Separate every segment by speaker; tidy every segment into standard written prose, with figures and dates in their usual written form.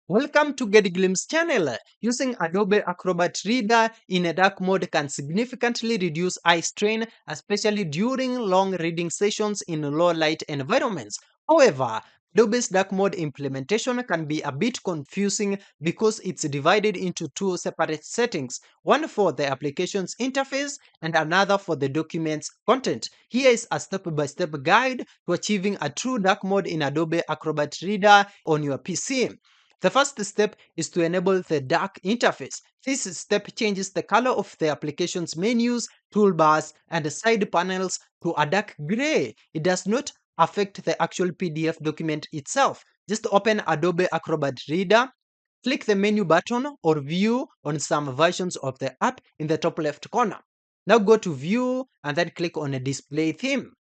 Speaker 1: Welcome to Get Glimpse channel. Using Adobe Acrobat Reader in a dark mode can significantly reduce eye strain, especially during long reading sessions in low light environments. However, Adobe's dark mode implementation can be a bit confusing because it's divided into two separate settings, one for the application's interface and another for the document's content. Here is a step-by-step guide to achieving a true dark mode in Adobe Acrobat Reader on your PC. The first step is to enable the dark interface. This step changes the color of the application's menus, toolbars, and side panels to a dark gray. It does not affect the actual PDF document itself. Just open Adobe Acrobat Reader, click the menu button or view on some versions of the app in the top left corner. Now go to view and then click on a display theme.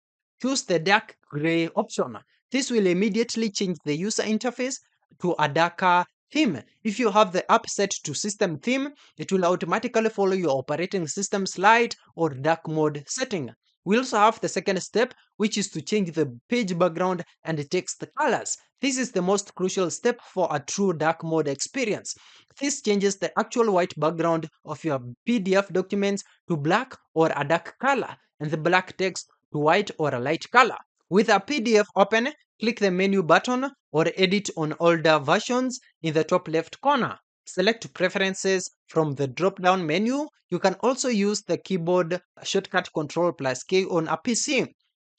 Speaker 1: Choose the dark gray option. This will immediately change the user interface to a darker theme. If you have the app set to system theme, it will automatically follow your operating system's light or dark mode setting. We also have the second step, which is to change the page background and text colors. This is the most crucial step for a true dark mode experience. This changes the actual white background of your PDF documents to black or a dark color, and the black text to white or a light color. With a PDF open, click the menu button or edit on older versions in the top left corner. Select Preferences from the drop-down menu. You can also use the keyboard shortcut Ctrl+K on a PC.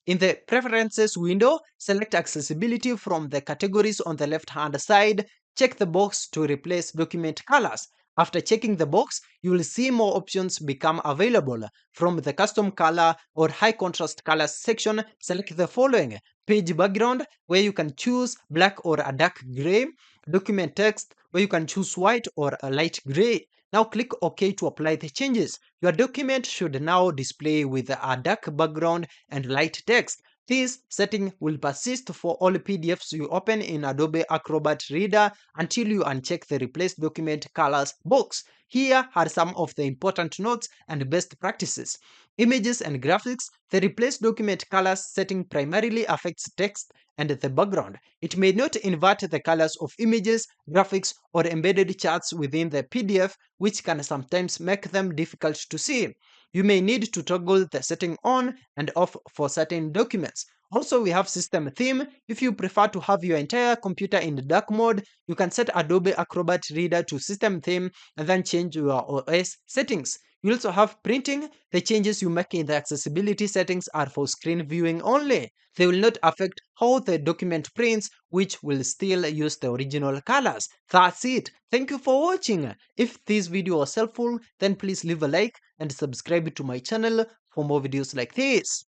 Speaker 1: In the Preferences window, select Accessibility from the categories on the left-hand side. Check the box to replace document colors. After checking the box, you will see more options become available. From the Custom Color or High Contrast Colors section, select the following: Page Background, where you can choose black or a dark gray; Document Text, where you can choose white or a light gray. Now click OK to apply the changes. Your document should now display with a dark background and light text. This setting will persist for all PDFs you open in Adobe Acrobat Reader until you uncheck the Replace Document Colors box. Here are some of the important notes and best practices. Images and graphics. The Replace Document Colors setting primarily affects text and the background. It may not invert the colors of images, graphics, or embedded charts within the PDF, which can sometimes make them difficult to see. You may need to toggle the setting on and off for certain documents. Also, we have system theme. If you prefer to have your entire computer in dark mode, you can set Adobe Acrobat Reader to system theme and then change your OS settings. You also have printing. The changes you make in the accessibility settings are for screen viewing only. They will not affect how the document prints, which will still use the original colors. That's it. Thank you for watching. If this video was helpful, then please leave a like and subscribe to my channel for more videos like this.